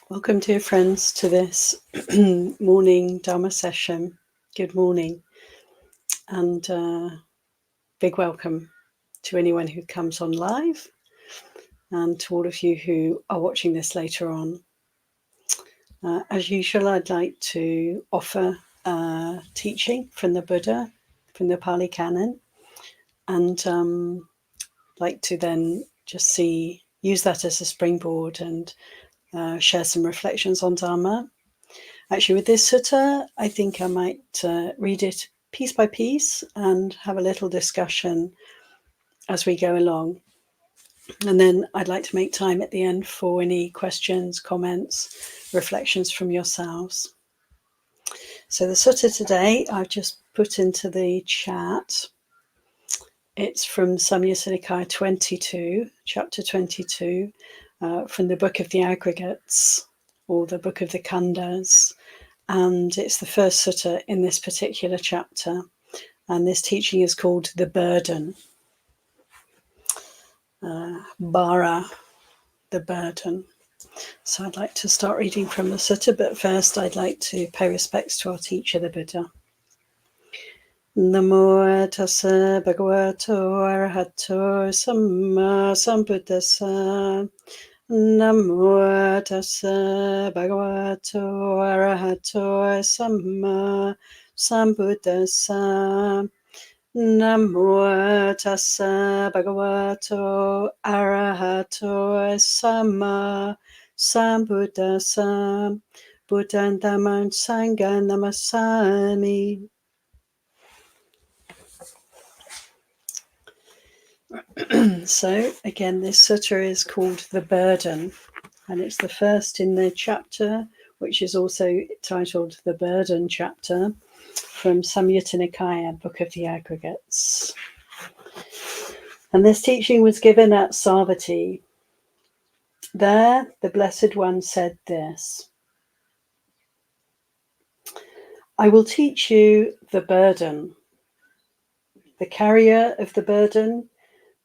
Welcome, dear friends, to this morning Dharma session. Good morning, and big welcome to anyone who comes on live and to all of you who are watching this later on. As usual, I'd like to offer teaching from the Buddha, from the Pali Canon, and like to then just use that as a springboard and share some reflections on Dharma. Actually, with this sutta, I think I might read it piece by piece and have a little discussion as we go along. And then I'd like to make time at the end for any questions, comments, reflections from yourselves. So the sutta today, I've just put into the chat. It's from Samyutta Nikaya 22, chapter 22, from the Book of the Aggregates, or the Book of the Khandhas. And it's the first sutta in this particular chapter. And this teaching is called The Burden. Bara, the burden. So I'd like to start reading from the sutta, but first I'd like to pay respects to our teacher, the Buddha. Namo tassa bhagavato arahato samma sambuddhassa. Namo tassa bhagavato arahato samma sambuddhassa. Namo tassa bhagavato arahato samma sambuddhassa. Buddhan dhammam sangham namasami. So again, this sutta is called The Burden, and it's the first in the chapter, which is also titled The Burden chapter, from Samyutta Nikaya, Book of the Aggregates. And this teaching was given at Savatthi. There, the Blessed One said this: I will teach you the burden, the carrier of the burden,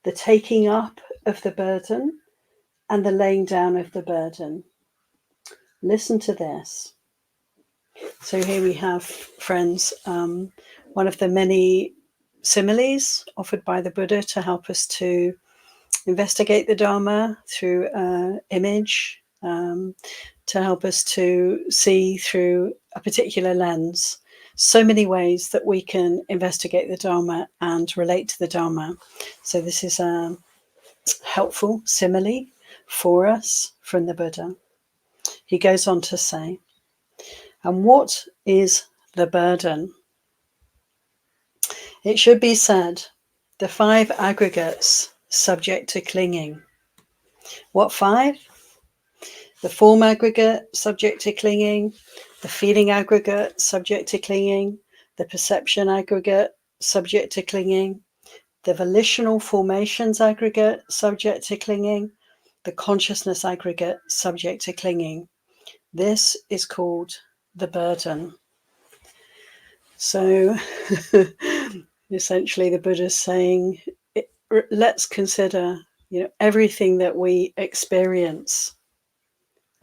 the taking up of the burden, and the laying down of the burden. Listen to this. So here we have, friends, one of the many similes offered by the Buddha to help us to investigate the Dharma through image, to help us to see through a particular lens. So many ways that we can investigate the Dharma and relate to the Dharma. So this is a helpful simile for us from the Buddha. He goes on to say, and what is the burden? It should be said, the 5 aggregates subject to clinging. What 5? The form aggregate subject to clinging, the feeling aggregate subject to clinging, the perception aggregate subject to clinging, the volitional formations aggregate subject to clinging, the consciousness aggregate subject to clinging. This is called the burden. So essentially the Buddha's saying, let's consider, everything that we experience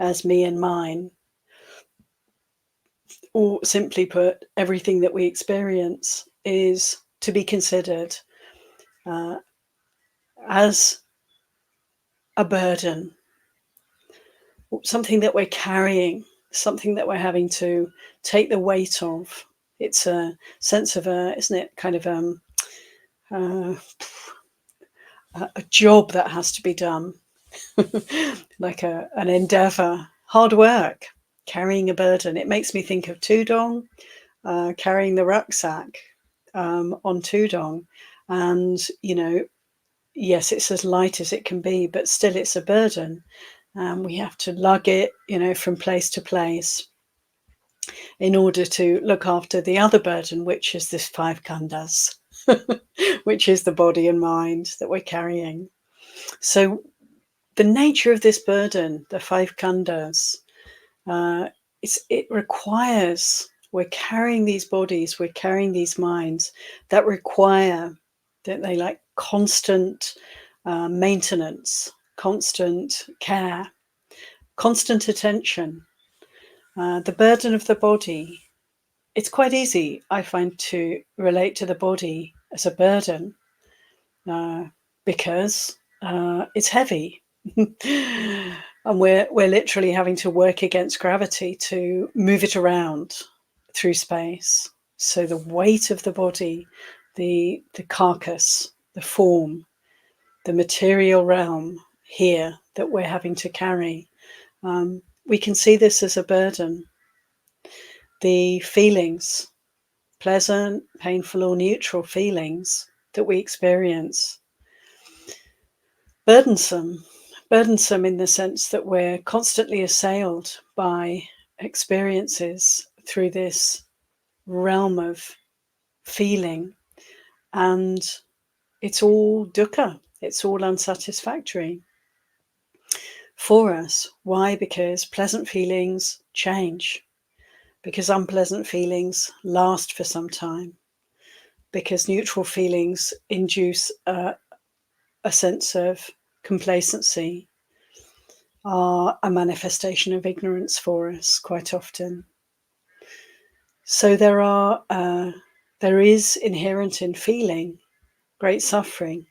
as me and mine, or simply put, everything that we experience is to be considered as a burden, something that we're carrying, something that we're having to take the weight of. It's a sense of isn't it, kind of a job that has to be done, like an endeavor, hard work, carrying a burden. It makes me think of Tudong, carrying the rucksack on Tudong. And, yes, it's as light as it can be, but still it's a burden. We have to lug it, from place to place in order to look after the other burden, which is this 5 khandhas, which is the body and mind that we're carrying. So the nature of this burden, the 5 khandhas, it requires, we're carrying these bodies, we're carrying these minds that require, don't they, like constant maintenance, constant care. constant attention, the burden of the body. It's quite easy, I find, to relate to the body as a burden because it's heavy. And we're literally having to work against gravity to move it around through space. So the weight of the body, the carcass, the form, the material realm here that we're having to carry, we can see this as a burden. The feelings, pleasant, painful, or neutral feelings that we experience, burdensome in the sense that we're constantly assailed by experiences through this realm of feeling, and it's all dukkha, it's all unsatisfactory for us. Why? Because pleasant feelings change, because unpleasant feelings last for some time, because neutral feelings induce a sense of complacency, are a manifestation of ignorance for us quite often. So there is inherent in feeling great suffering,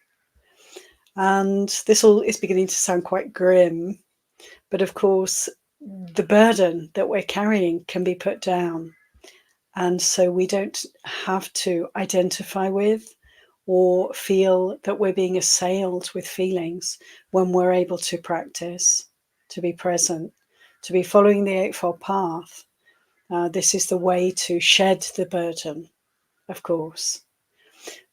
and this all is beginning to sound quite grim, but of course the burden that we're carrying can be put down, and so we don't have to identify with or feel that we're being assailed with feelings when we're able to practice, to be present, to be following the Eightfold Path. This is the way to shed the burden, of course.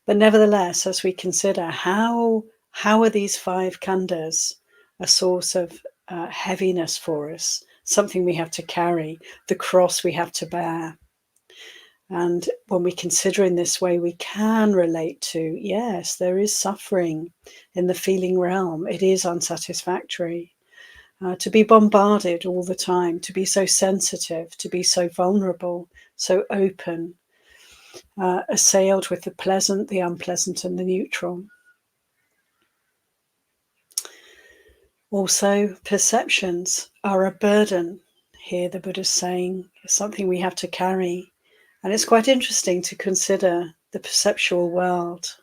But nevertheless, as we consider how are these 5 khandhas a source of heaviness for us, something we have to carry, the cross we have to bear. And when we consider in this way, we can relate to, yes, there is suffering in the feeling realm. It is unsatisfactory. To be bombarded all the time, to be so sensitive, to be so vulnerable, so open, assailed with the pleasant, the unpleasant, and the neutral. Also, perceptions are a burden. Here the Buddha's saying it's something we have to carry. And it's quite interesting to consider the perceptual world.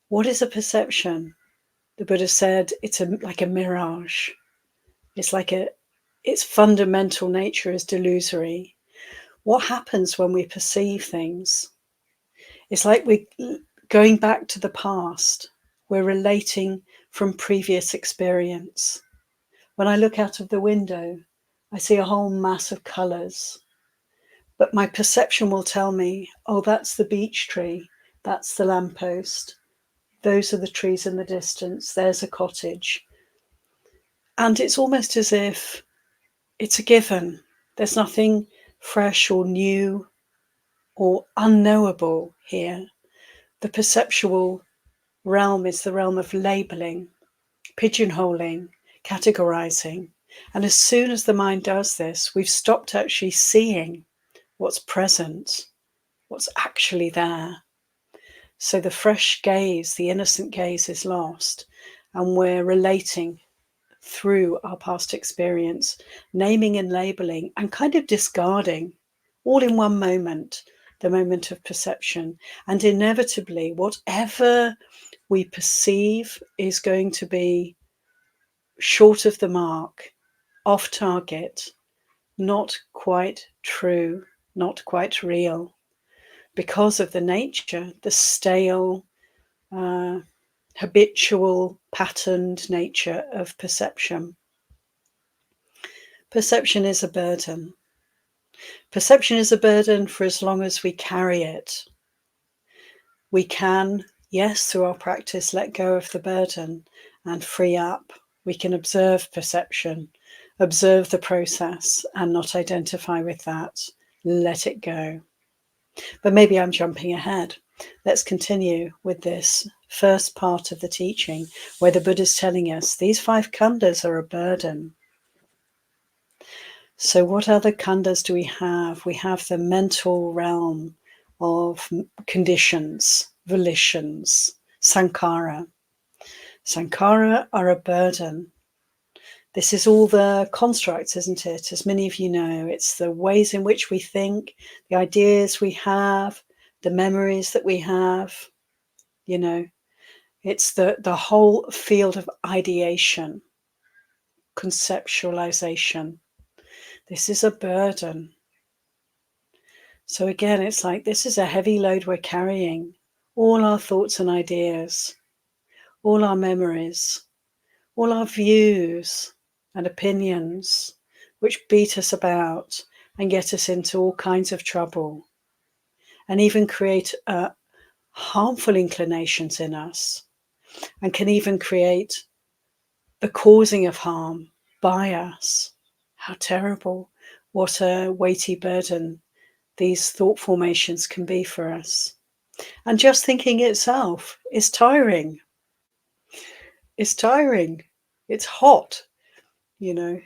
What is a perception? The Buddha said it's like a mirage. It's like its fundamental nature is delusory. What happens when we perceive things? It's like we're going back to the past. We're relating from previous experience. When I look out of the window, I see a whole mass of colours. But my perception will tell me, oh, that's the beech tree, that's the lamppost, those are the trees in the distance, there's a cottage. And it's almost as if it's a given. There's nothing fresh or new or unknowable here. The perceptual realm is the realm of labeling, pigeonholing, categorizing. And as soon as the mind does this, we've stopped actually seeing what's present, what's actually there. So the fresh gaze, the innocent gaze is lost, and we're relating through our past experience, naming and labeling and kind of discarding all in one moment, the moment of perception. And inevitably, whatever we perceive is going to be short of the mark, off target, not quite true, not quite real, because of the nature, the stale, habitual, patterned nature of perception. Perception is a burden. Perception is a burden for as long as we carry it. We can, yes, through our practice, let go of the burden and free up. We can observe perception, observe the process and not identify with that. Let it go. But maybe I'm jumping ahead. Let's continue with this first part of the teaching where the Buddha is telling us these 5 khandhas are a burden. So what other khandhas do we have? We have the mental realm of conditions, volitions, sankhara. Sankhara are a burden. This is all the constructs, isn't it? As many of you know, it's the ways in which we think, the ideas we have, the memories that we have, you know. It's the whole field of ideation, conceptualization. This is a burden. So again, it's like this is a heavy load we're carrying. All our thoughts and ideas, all our memories, all our views and opinions, which beat us about and get us into all kinds of trouble, and even create harmful inclinations in us, and can even create the causing of harm by us. How terrible. What a weighty burden these thought formations can be for us. And just thinking itself is tiring. It's tiring. It's hot, you know.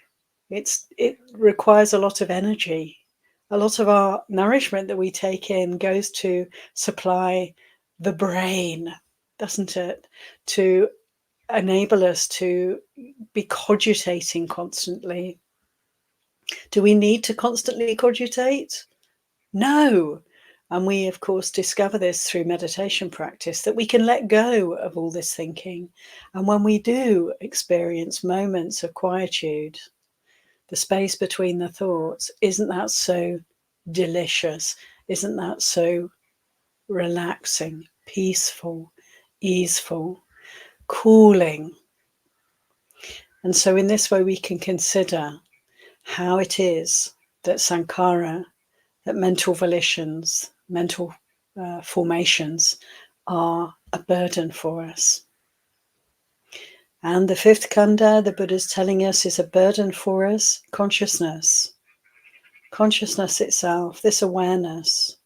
It requires a lot of energy. A lot of our nourishment that we take in goes to supply the brain, doesn't it? To enable us to be cogitating constantly. Do we need to constantly cogitate? No. And we, of course, discover this through meditation practice, that we can let go of all this thinking. And when we do experience moments of quietude, the space between the thoughts, isn't that so delicious? Isn't that so relaxing, peaceful, easeful, cooling? And so in this way we can consider how it is that sankhara, that mental volitions, mental formations are a burden for us. And the fifth khandha, the Buddha's telling us, is a burden for us, consciousness. Consciousness itself, this awareness.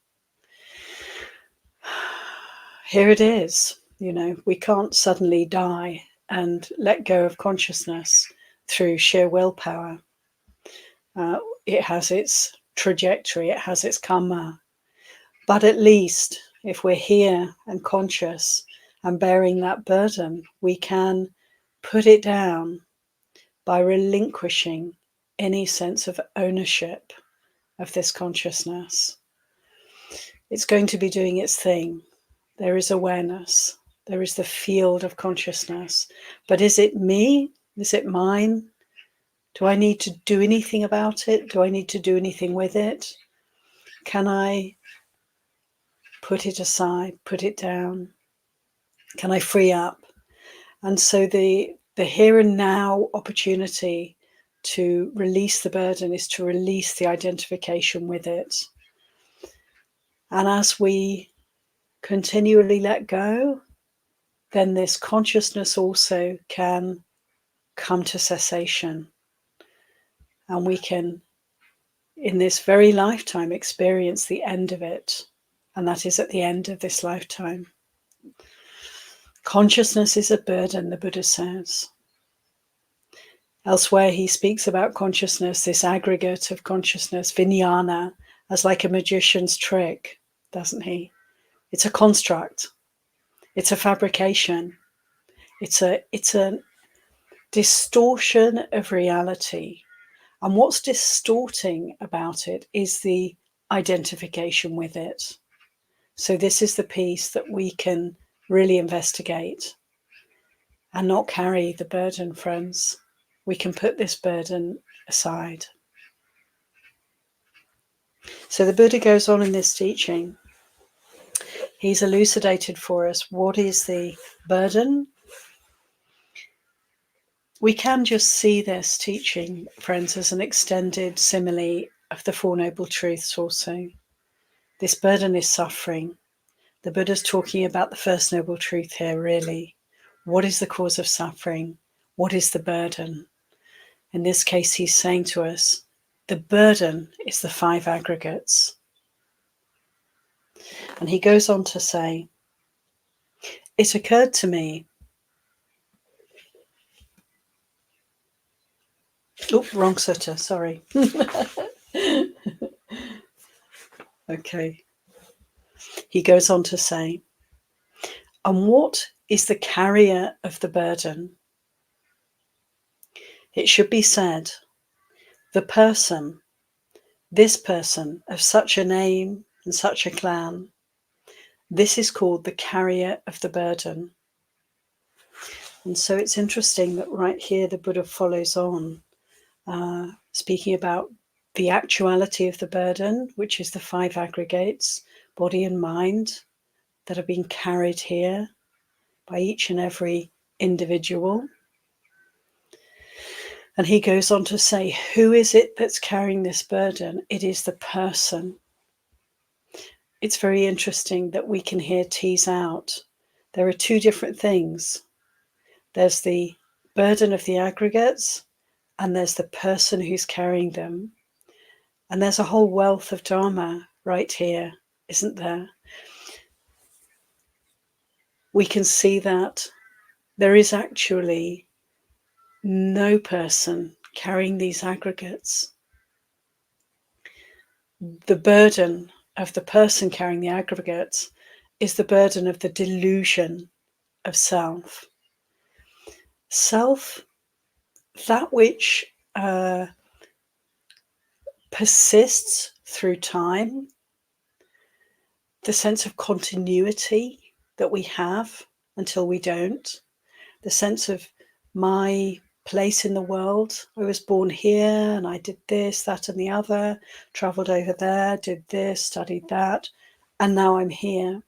Here it is, you know, we can't suddenly die and let go of consciousness through sheer willpower. It has its trajectory, it has its karma. But at least if we're here and conscious and bearing that burden, we can put it down by relinquishing any sense of ownership of this consciousness. It's going to be doing its thing. There is awareness. There is the field of consciousness. But is it me? Is it mine? Do I need to do anything about it? Do I need to do anything with it? Can I put it aside, put it down? Can I free up? And so the here and now opportunity to release the burden is to release the identification with it. And as we continually let go, then this consciousness also can come to cessation. And we can, in this very lifetime, experience the end of it. And that is at the end of this lifetime. Consciousness is a burden, the Buddha says. Elsewhere, he speaks about consciousness, this aggregate of consciousness, vijnana, as like a magician's trick, doesn't he? It's a construct. It's a fabrication. It's a distortion of reality. And what's distorting about it is the identification with it. So this is the piece that we can really investigate and not carry the burden, friends. We can put this burden aside. So the Buddha goes on in this teaching. He's elucidated for us what is the burden. We can just see this teaching, friends, as an extended simile of the Four Noble Truths also. This burden is suffering. The Buddha's talking about the first noble truth here, really. What is the cause of suffering? What is the burden? In this case, he's saying to us, the burden is the five aggregates. And he goes on to say, it occurred to me. Oh, wrong sutta, sorry. Okay. He goes on to say, and what is the carrier of the burden? It should be said, the person, this person of such a name and such a clan, this is called the carrier of the burden. And so it's interesting that right here the Buddha follows on, speaking about the actuality of the burden, which is the 5 aggregates, body and mind, that are being carried here by each and every individual. And he goes on to say, who is it that's carrying this burden? It is the person. It's very interesting that we can here tease out. There are 2 different things. There's the burden of the aggregates, and there's the person who's carrying them. And there's a whole wealth of Dharma right here, isn't there? We can see that there is actually no person carrying these aggregates. The burden of the person carrying the aggregates is the burden of the delusion of self. Self, that which persists through time, the sense of continuity that we have until we don't, the sense of my place in the world. I was born here and I did this, that, and the other, traveled over there, did this, studied that, and now I'm here.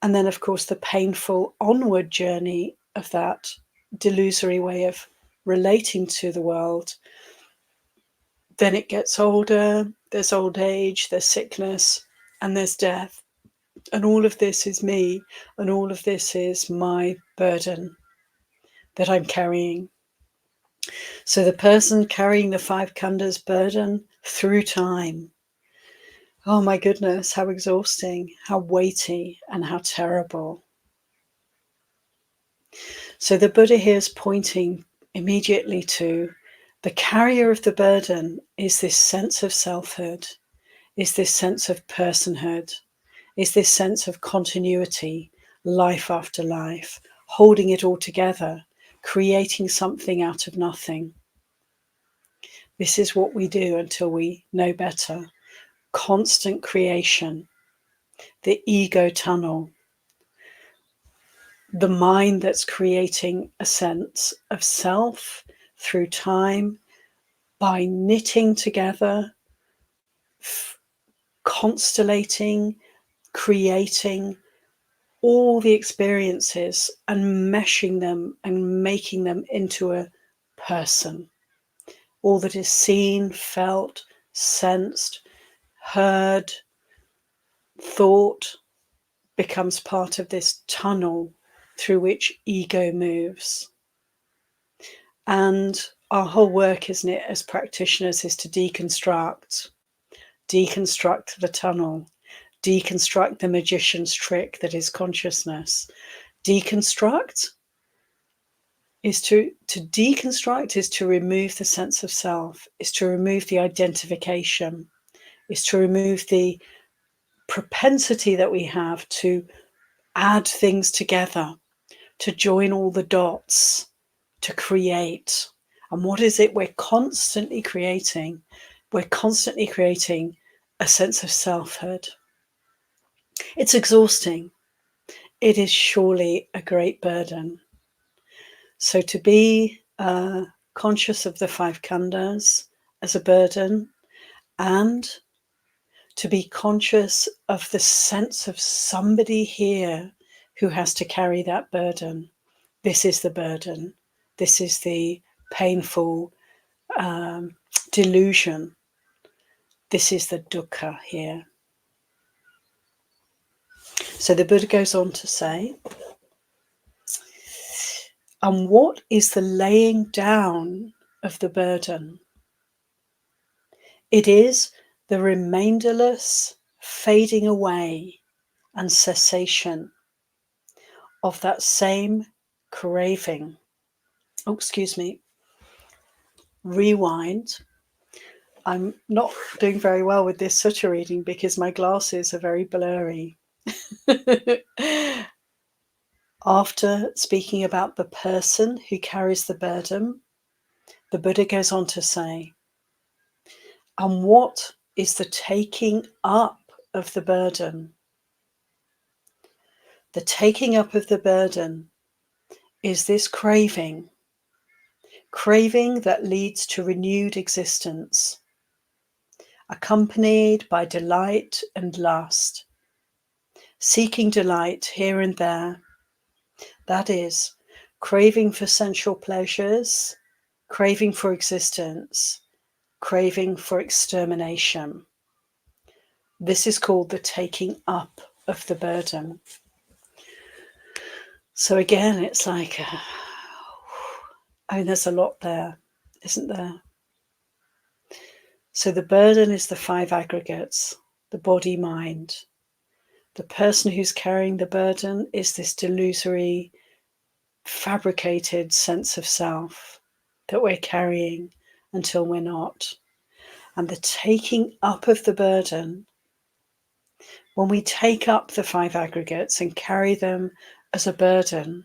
And then, of course, the painful onward journey of that delusory way of relating to the world. Then it gets older, there's old age, there's sickness, and there's death. And all of this is me, and all of this is my burden that I'm carrying. So the person carrying the 5 khandhas burden through time, oh my goodness, how exhausting, how weighty, and how terrible. So the Buddha here is pointing immediately to the carrier of the burden is this sense of selfhood, is this sense of personhood, is this sense of continuity, life after life, holding it all together, creating something out of nothing. This is what we do until we know better. Constant creation, the ego tunnel, the mind that's creating a sense of self through time by knitting together, constellating, creating all the experiences and meshing them and making them into a person. All that is seen, felt, sensed, heard, thought becomes part of this tunnel through which ego moves. And our whole work, isn't it, as practitioners, is to deconstruct the tunnel, deconstruct the magician's trick that is consciousness. Deconstruct is to deconstruct is to remove the sense of self, is to remove the identification, is to remove the propensity that we have to add things together, to join all the dots, to create. And what is it we're constantly creating? We're constantly creating a sense of selfhood. It's exhausting. It is surely a great burden. So to be conscious of the 5 khandhas as a burden, and to be conscious of the sense of somebody here who has to carry that burden. This is the burden. This is the painful delusion. This is the dukkha here. So the Buddha goes on to say, and what is the laying down of the burden? It is the remainderless fading away and cessation of that same craving. Oh, excuse me. Rewind. I'm not doing very well with this sutta reading because my glasses are very blurry. After speaking about the person who carries the burden, the Buddha goes on to say, and what is the taking up of the burden? The taking up of the burden is this craving that leads to renewed existence, accompanied by delight and lust, seeking delight here and there. That is, craving for sensual pleasures, craving for existence, craving for extermination. This is called the taking up of the burden. So again, it's like, there's a lot there, isn't there? So the burden is the 5 aggregates, the body, mind. The person who's carrying the burden is this delusory, fabricated sense of self that we're carrying until we're not. And the taking up of the burden, when we take up the 5 aggregates and carry them as a burden,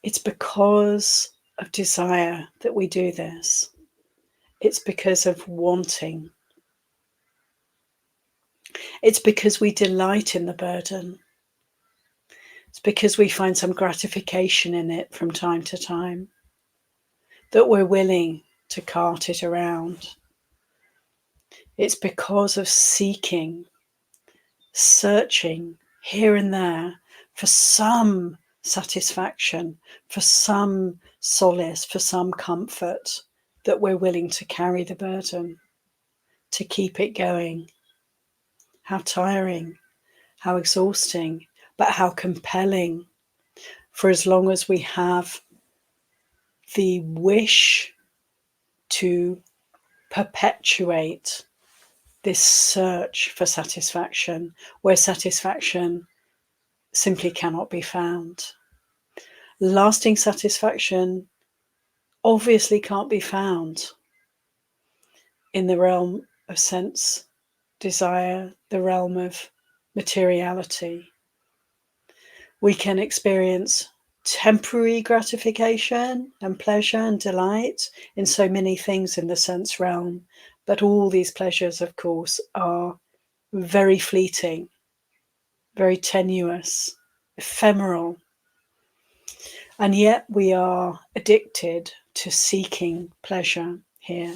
it's because of desire that we do this. It's because of wanting. It's because we delight in the burden. It's because we find some gratification in it from time to time that we're willing to cart it around. It's because of seeking, searching here and there for some satisfaction, for some solace, for some comfort, that we're willing to carry the burden, to keep it going. How tiring, how exhausting, but how compelling. For as long as we have the wish to perpetuate this search for satisfaction, where satisfaction simply cannot be found. Lasting satisfaction obviously can't be found in the realm of sense, desire, the realm of materiality. We can experience temporary gratification and pleasure and delight in so many things in the sense realm, but all these pleasures, of course, are very fleeting, very tenuous, ephemeral. And yet we are addicted to seeking pleasure here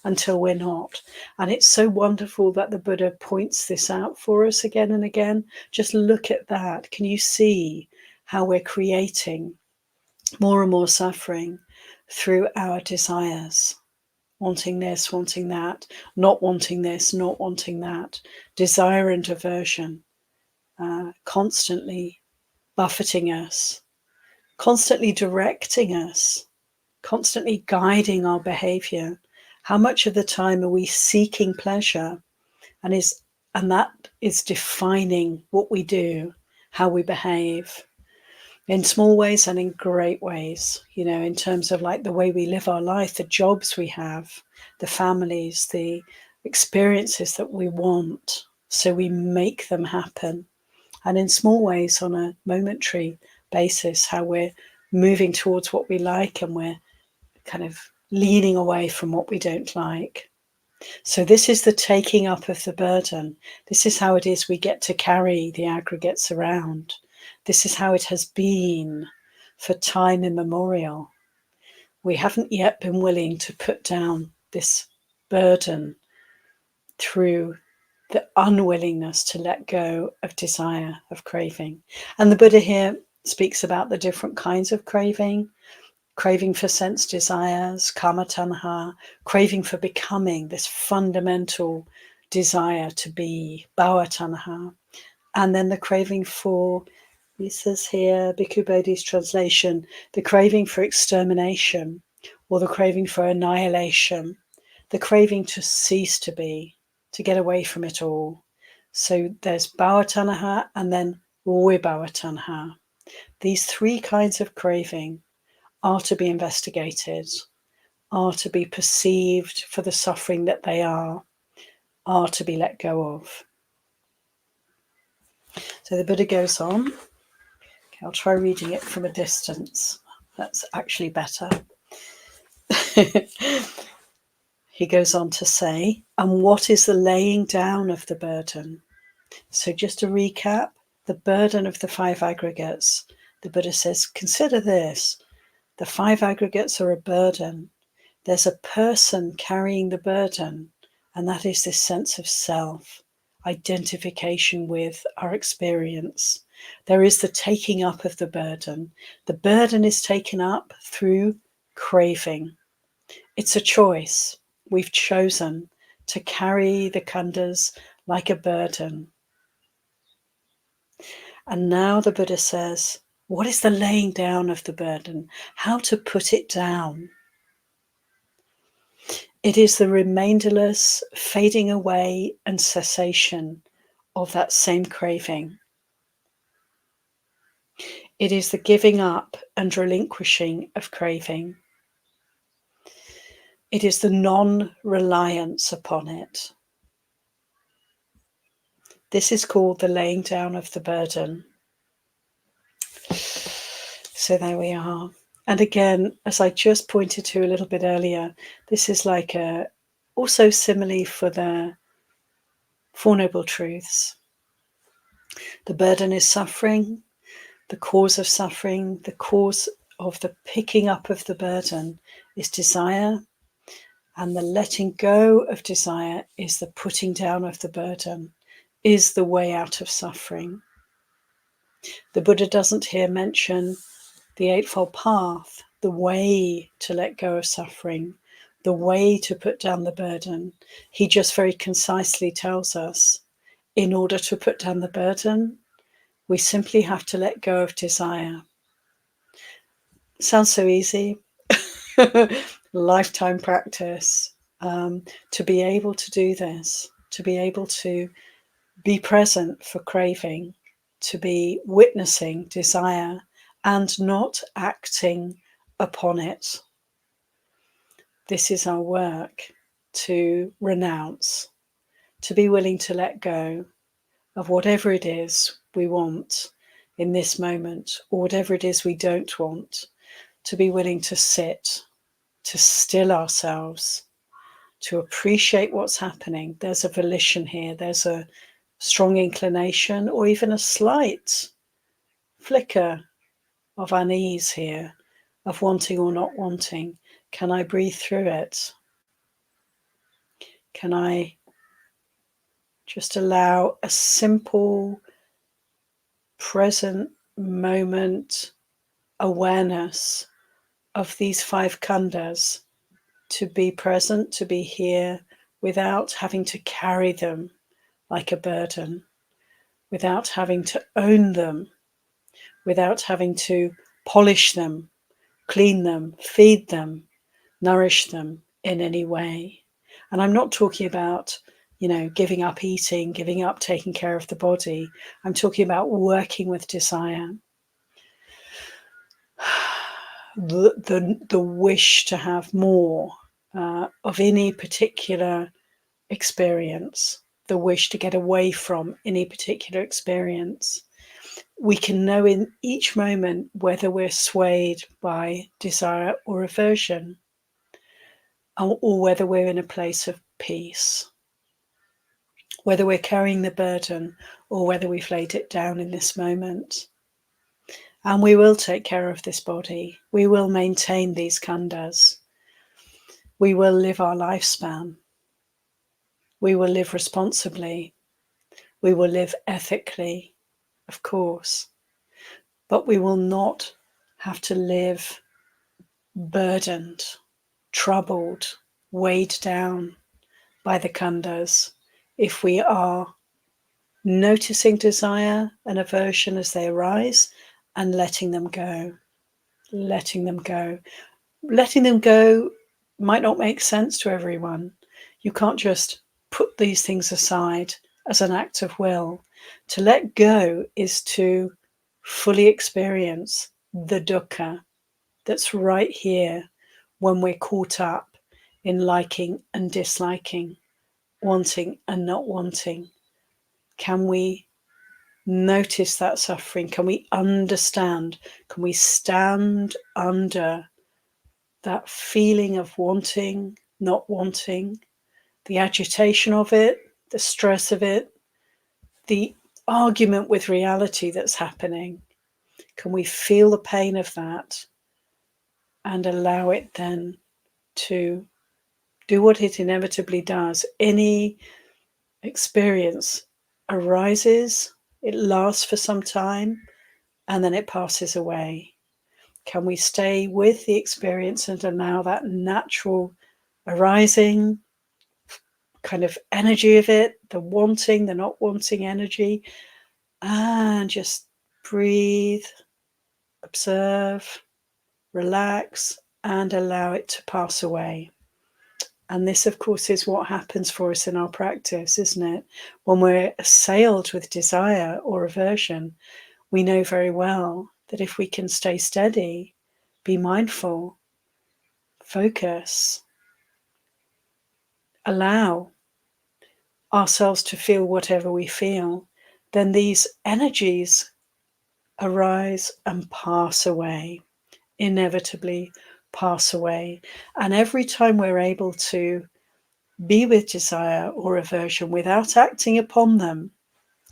until we're not. And it's so wonderful that the Buddha points this out for us again and again. Just look at that. Can you see how we're creating more and more suffering through our desires? Wanting this, wanting that, not wanting this, not wanting that. Desire and aversion constantly buffeting us, constantly directing us, constantly guiding our behavior. How much of the time are we seeking pleasure, and that is defining what we do, how we behave, in small ways and in great ways, in terms of like the way we live our life, the jobs we have, the families, the experiences that we want, so we make them happen. And in small ways, on a momentary basis, how we're moving towards what we like and we're kind of leaning away from what we don't like. So this is the taking up of the burden. This is how it is we get to carry the aggregates around. This is how it has been for time immemorial. We haven't yet been willing to put down this burden through the unwillingness to let go of desire, of craving. And the Buddha here speaks about the different kinds of craving for sense desires, kama tanha, craving for becoming, this fundamental desire to be, bhava tanha, and then the craving for, he says here, Bhikkhu Bodhi's translation, the craving for extermination, or the craving for annihilation, the craving to cease to be, to get away from it all. So there's bhava tanha and then vibhava tanha. These 3 kinds of craving are to be investigated, are to be perceived for the suffering that they are to be let go of. So the Buddha goes on. Okay, I'll try reading it from a distance. That's actually better. He goes on to say, and what is the laying down of the burden? So just to recap, the burden of the 5 aggregates. The Buddha says, consider this. The 5 aggregates are a burden. There's a person carrying the burden, and that is this sense of self, identification with our experience. There is the taking up of the burden. The burden is taken up through craving. It's a choice. We've chosen to carry the khandhas like a burden. And now the Buddha says, what is the laying down of the burden? How to put it down? It is the remainderless fading away and cessation of that same craving. It is the giving up and relinquishing of craving. It is the non-reliance upon it. This is called the laying down of the burden. So there we are. And again, as I just pointed to a little bit earlier, this is like also simile for the Four Noble Truths. The burden is suffering. The cause of suffering, the cause of the picking up of the burden is desire. And the letting go of desire is the putting down of the burden, is the way out of suffering. The Buddha doesn't here mention the Eightfold Path, the way to let go of suffering, the way to put down the burden. He just very concisely tells us, in order to put down the burden, we simply have to let go of desire. Sounds so easy. Lifetime practice. To be able to do this, to be able to be present for craving, to be witnessing desire and not acting upon it. This is our work, to renounce, to be willing to let go of whatever it is we want in this moment, or whatever it is we don't want, to be willing to sit, to still ourselves, to appreciate what's happening. There's a volition here, there's a strong inclination, or even a slight flicker of unease here, of wanting or not wanting. Can I breathe through it? Can I just allow a simple, present moment awareness of these 5 khandhas to be present, to be here, without having to carry them like a burden, without having to own them, without having to polish them, clean them, feed them, nourish them in any way. And I'm not talking about, giving up eating, giving up taking care of the body. I'm talking about working with desire. The wish to have more of any particular experience, the wish to get away from any particular experience. We can know in each moment whether we're swayed by desire or aversion, or whether we're in a place of peace, whether we're carrying the burden or whether we've laid it down in this moment. And we will take care of this body. We will maintain these khandhas. We will live our lifespan. We will live responsibly. We will live ethically, of course. But we will not have to live burdened, troubled, weighed down by the khandhas if we are noticing desire and aversion as they arise and letting them go. Letting them go. Letting them go might not make sense to everyone. You can't just put these things aside as an act of will. To let go is to fully experience the dukkha that's right here when we're caught up in liking and disliking, wanting and not wanting. Can we notice that suffering? Can we understand? Can we stand under that feeling of wanting, not wanting, the agitation of it, the stress of it, the argument with reality that's happening? Can we feel the pain of that and allow it then to do what it inevitably does? Any experience arises, it lasts for some time, and then it passes away. Can we stay with the experience and allow that natural arising kind of energy of it, the wanting, the not wanting energy, and just breathe, observe, relax, and allow it to pass away? And this, of course, is what happens for us in our practice, isn't it? When we're assailed with desire or aversion, we know very well that if we can stay steady, be mindful, focus, allow ourselves to feel whatever we feel, then these energies arise and pass away, inevitably pass away. And every time we're able to be with desire or aversion without acting upon them,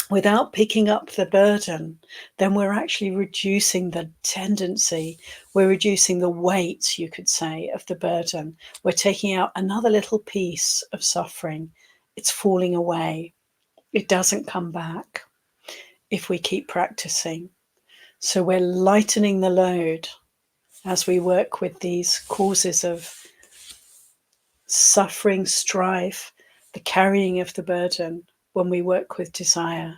without picking up the burden, then we're actually reducing the tendency, we're reducing the weight, you could say, of the burden. We're taking out another little piece of suffering. It's falling away. It doesn't come back if we keep practicing. So we're lightening the load as we work with these causes of suffering, strife, the carrying of the burden when we work with desire,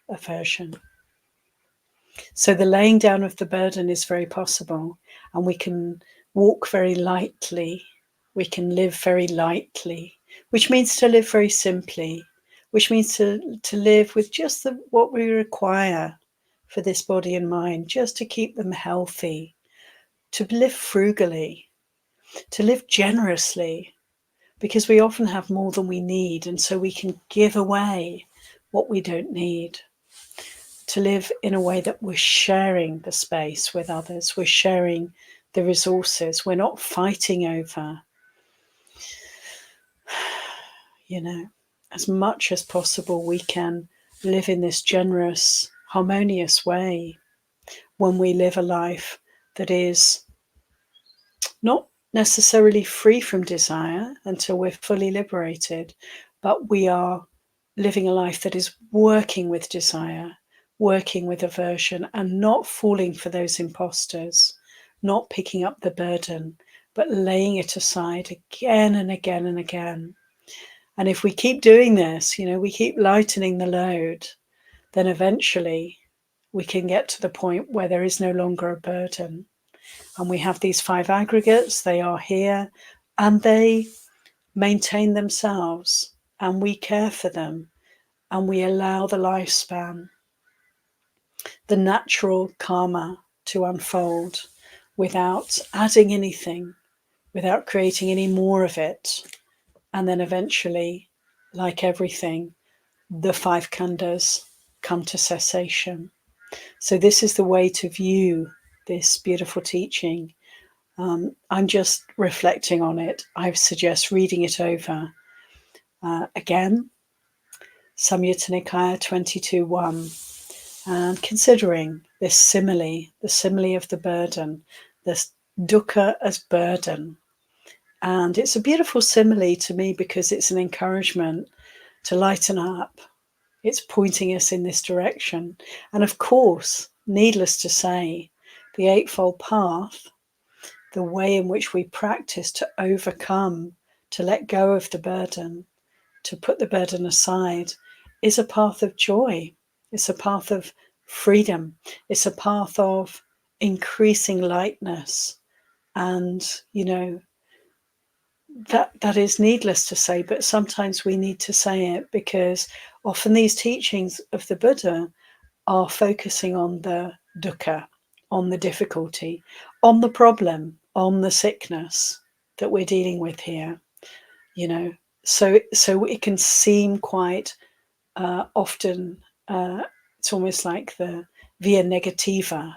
aversion. So the laying down of the burden is very possible, and we can walk very lightly. We can live very lightly, which means to live very simply, which means to live with just what we require for this body and mind, just to keep them healthy, to live frugally, to live generously, because we often have more than we need, and so we can give away what we don't need. To live in a way that we're sharing the space with others, we're sharing the resources, we're not fighting over, as much as possible we can live in this generous, harmonious way when we live a life that is not necessarily free from desire until we're fully liberated, but we are living a life that is working with desire, working with aversion, and not falling for those imposters, not picking up the burden, but laying it aside again and again and again. And if we keep doing this, we keep lightening the load, then eventually we can get to the point where there is no longer a burden. And we have these 5 aggregates, they are here, and they maintain themselves, and we care for them, and we allow the lifespan, the natural karma to unfold without adding anything, without creating any more of it. And then eventually, like everything, the 5 khandhas come to cessation. So this is the way to view this beautiful teaching. I'm just reflecting on it. I suggest reading it over again, Samyutta Nikaya 22.1, and considering this simile, the simile of the burden, this dukkha as burden. And it's a beautiful simile to me because it's an encouragement to lighten up. It's pointing us in this direction. And of course, needless to say, the Eightfold Path, the way in which we practice to overcome, to let go of the burden, to put the burden aside, is a path of joy. It's a path of freedom. It's a path of increasing lightness. And, that is needless to say, but sometimes we need to say it because often these teachings of the Buddha are focusing on the dukkha, on the difficulty, on the problem, on the sickness that we're dealing with here, so it can seem quite often, it's almost like the via negativa,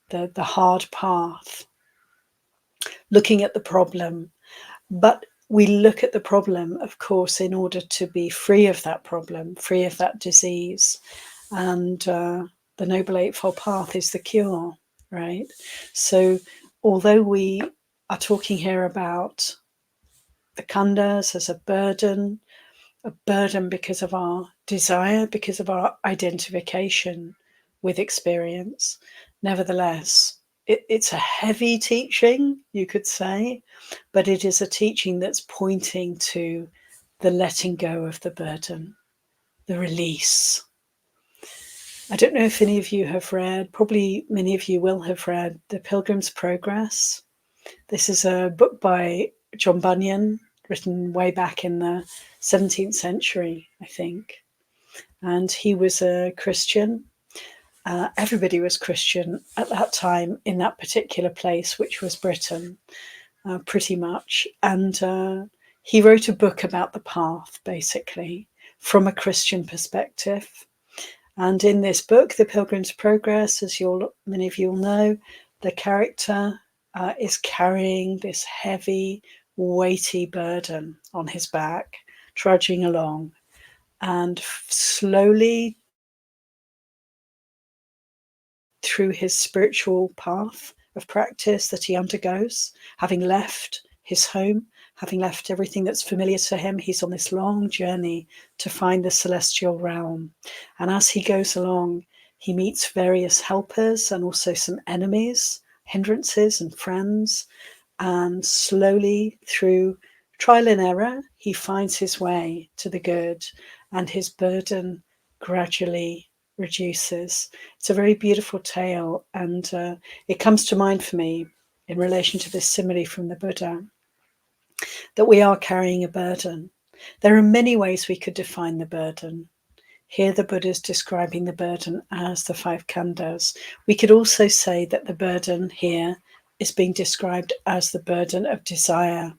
the hard path. looking at the problem. But we look at the problem, of course, in order to be free of that problem, free of that disease. And the Noble Eightfold Path is the cure, right? So although we are talking here about the khandhas as a burden because of our desire, because of our identification with experience, nevertheless, it's a heavy teaching, you could say, but it is a teaching that's pointing to the letting go of the burden, the release. I don't know if any of you have read, probably many of you will have read The Pilgrim's Progress. This is a book by John Bunyan, written way back in the 17th century, I think. And he was a Christian. Everybody was Christian at that time in that particular place, which was Britain, pretty much. And he wrote a book about the path, basically, from a Christian perspective. And in this book, The Pilgrim's Progress, as many of you will know, the character is carrying this heavy, weighty burden on his back, trudging along, and slowly through his spiritual path of practice that he undergoes, having left his home, having left everything that's familiar to him, he's on this long journey to find the celestial realm. And as he goes along, he meets various helpers and also some enemies, hindrances and friends. And slowly, through trial and error, he finds his way to the good, and his burden gradually reduces. It's a very beautiful tale, and it comes to mind for me in relation to this simile from the Buddha, that we are carrying a burden. There are many ways we could define the burden. Here the Buddha is describing the burden as the 5 khandhas. We could also say that the burden here is being described as the burden of desire,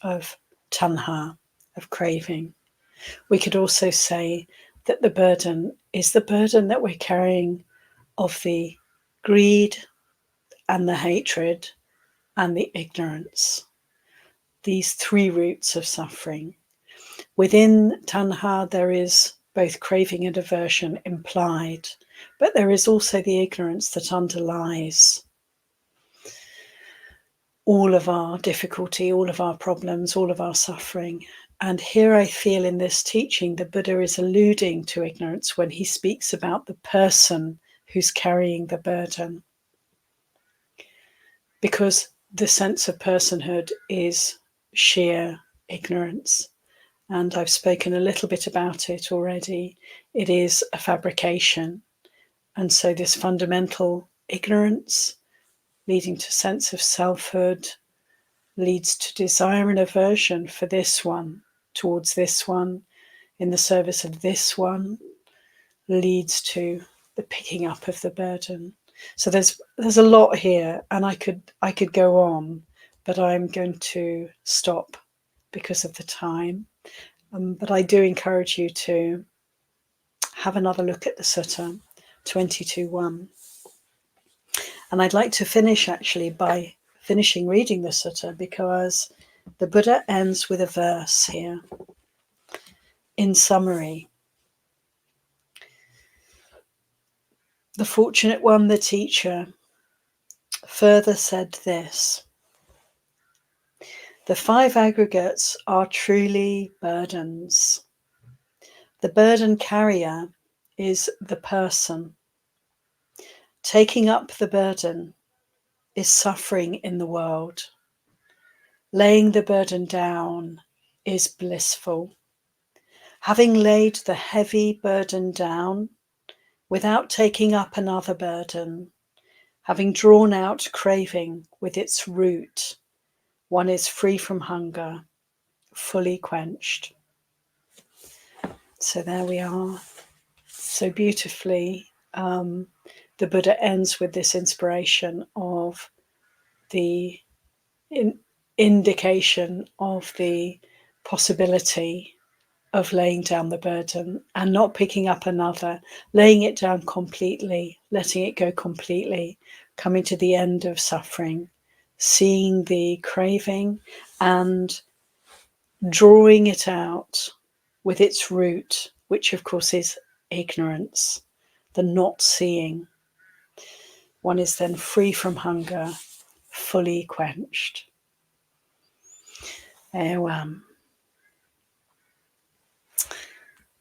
of tanha, of craving. We could also say that the burden is the burden that we're carrying of the greed and the hatred and the ignorance. These 3 roots of suffering. Within tanha, there is both craving and aversion implied, but there is also the ignorance that underlies all of our difficulty, all of our problems, all of our suffering. And here I feel in this teaching, the Buddha is alluding to ignorance when he speaks about the person who's carrying the burden. Because the sense of personhood is sheer ignorance. And I've spoken a little bit about it already. It is a fabrication. And so this fundamental ignorance leading to sense of selfhood leads to desire and aversion for this one, towards this one, in the service of this one, leads to the picking up of the burden. So there's a lot here, and I could go on, but I'm going to stop because of the time. But I do encourage you to have another look at the Sutta 22.1. And I'd like to finish actually by finishing reading the Sutta, because the Buddha ends with a verse here. In summary, the Fortunate One, the teacher, further said this: the 5 aggregates are truly burdens. The burden carrier is the person. Taking up the burden is suffering in the world. Laying the burden down is blissful. Having laid the heavy burden down, without taking up another burden, having drawn out craving with its root, one is free from hunger, fully quenched. So there we are. So beautifully, the Buddha ends with this inspiration of the indication of the possibility of laying down the burden and not picking up another, laying it down completely, letting it go completely, coming to the end of suffering, seeing the craving and drawing it out with its root, which of course is ignorance, the not seeing. One is then free from hunger, fully quenched.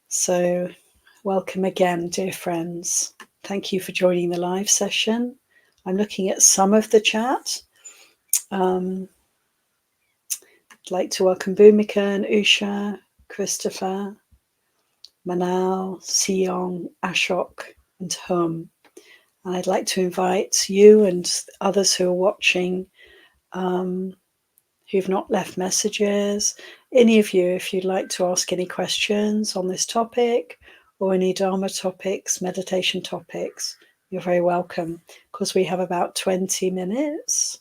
So, welcome again, dear friends. Thank you for joining the live session. I'm looking at some of the chat. I'd like to welcome Bhumika and Usha, Christopher, Manal, Siong, Ashok, and Hum. And I'd like to invite you and others who are watching who've not left messages, any of you, if you'd like to ask any questions on this topic or any Dharma topics, meditation topics, you're very welcome, because we have about 20 minutes.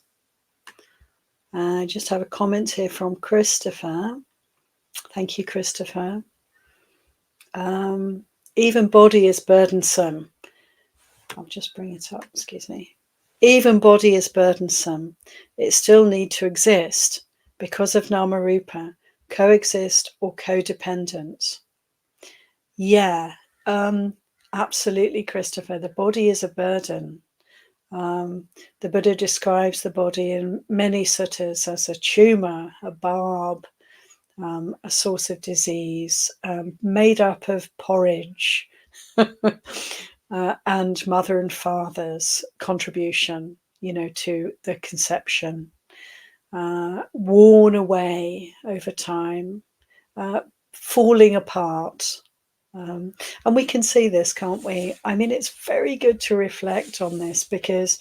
I just have a comment here from Christopher. Thank you, Christopher. Even body is burdensome. I'll just bring it up, excuse me. Even body is burdensome. It still need to exist because of Namarupa, coexist or codependent. Yeah, absolutely, Christopher. The body is a burden. The Buddha describes the body in many suttas as a tumor, a barb, a source of disease, made up of porridge. And mother and father's contribution, to the conception, worn away over time, falling apart. And we can see this, can't we? I mean, it's very good to reflect on this because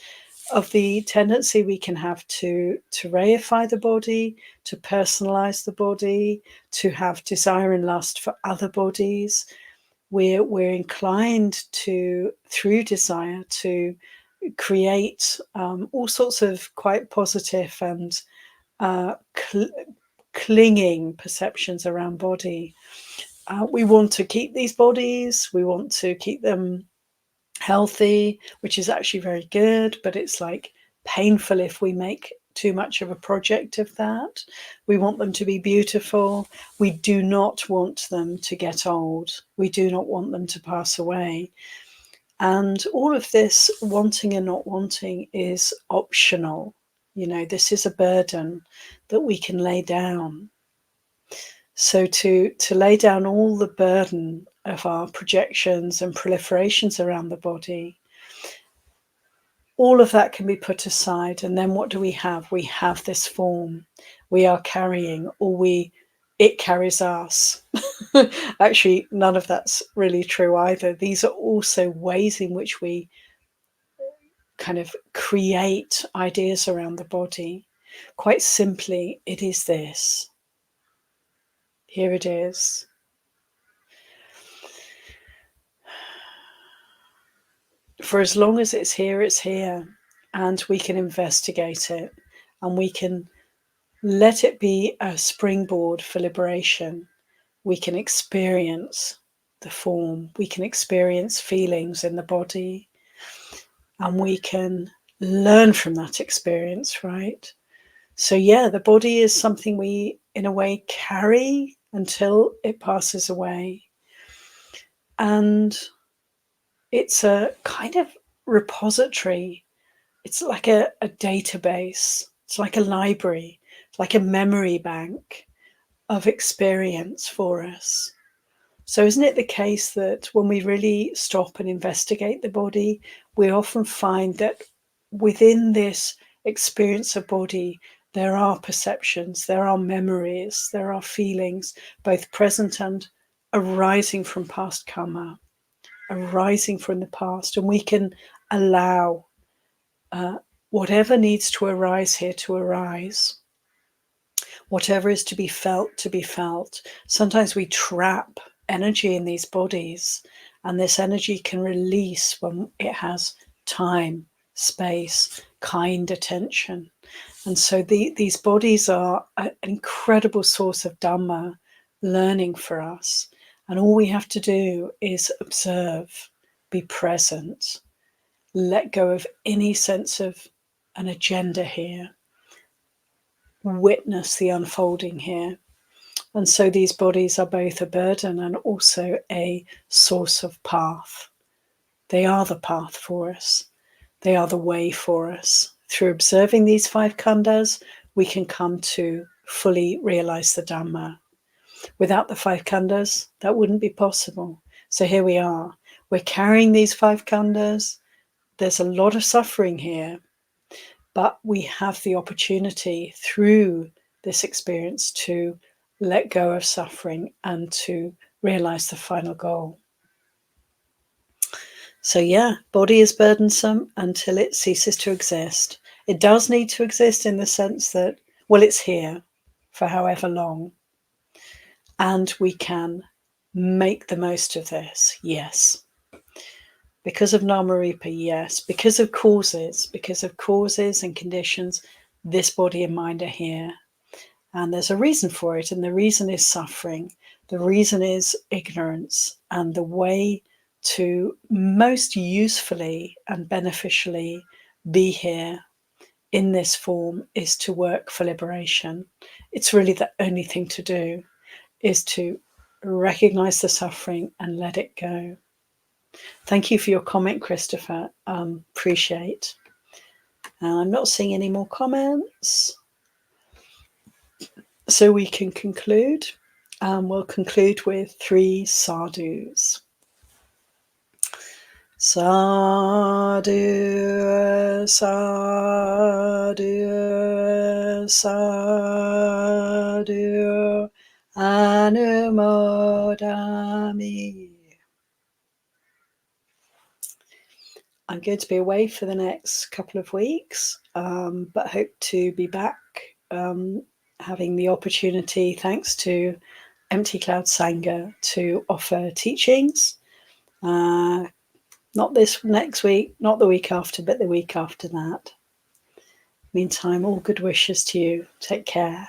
of the tendency we can have to reify the body, to personalize the body, to have desire and lust for other bodies. We're inclined to, through desire, to create all sorts of quite positive and clinging perceptions around body. We want to keep these bodies, we want to keep them healthy, which is actually very good, but it's like painful if we make too much of a project of that. We want them to be beautiful. We do not want them to get old. We do not want them to pass away. And all of this wanting and not wanting is optional. This is a burden that we can lay down. So to lay down all the burden of our projections and proliferations around the body, all of that can be put aside. And then what do we have? We have this form we are carrying, or it carries us. Actually, none of that's really true either. These are also ways in which we kind of create ideas around the body. Quite simply, it is this. Here it is. For as long as it's here, and we can investigate it, and we can let it be a springboard for liberation. We can experience the form, we can experience feelings in the body, and we can learn from that experience, right? So yeah, the body is something we, in a way, carry until it passes away. And it's a kind of repository. It's like a database. It's like a library. It's like a memory bank of experience for us. So isn't it the case that when we really stop and investigate the body, we often find that within this experience of body, there are perceptions, there are memories, there are feelings, both present and arising from past karma, arising from the past. And we can allow whatever needs to arise here to arise. Whatever is to be felt. Sometimes we trap energy in these bodies, and this energy can release when it has time, space, kind attention. And so these bodies are an incredible source of Dhamma learning for us. And all we have to do is observe, be present, let go of any sense of an agenda here. witness the unfolding here. And so these bodies are both a burden and also a source of path. They are the path for us. They are the way for us. Through observing these 5 khandhas, we can come to fully realize the Dhamma. Without the 5 khandhas, that wouldn't be possible. So here we are. We're carrying these 5 khandhas. There's a lot of suffering here, but we have the opportunity through this experience to let go of suffering and to realize the final goal. So yeah, body is burdensome until it ceases to exist. It does need to exist in the sense that, well, it's here for however long. And we can make the most of this, yes. Because of Namarupa, yes. Because of causes and conditions, this body and mind are here. And there's a reason for it, and the reason is suffering. The reason is ignorance. And the way to most usefully and beneficially be here in this form is to work for liberation. It's really the only thing to do, is to recognize the suffering and let it go. Thank you for your comment, Christopher. Appreciate. I'm not seeing any more comments. So we can conclude. We'll conclude with 3 sadhus. Sadhu, sadhu, sadhu, anumodami. I'm going to be away for the next couple of weeks, but hope to be back having the opportunity, thanks to Empty Cloud Sangha, to offer teachings. Not this next week, not the week after, but the week after that. Meantime, all good wishes to you. Take care.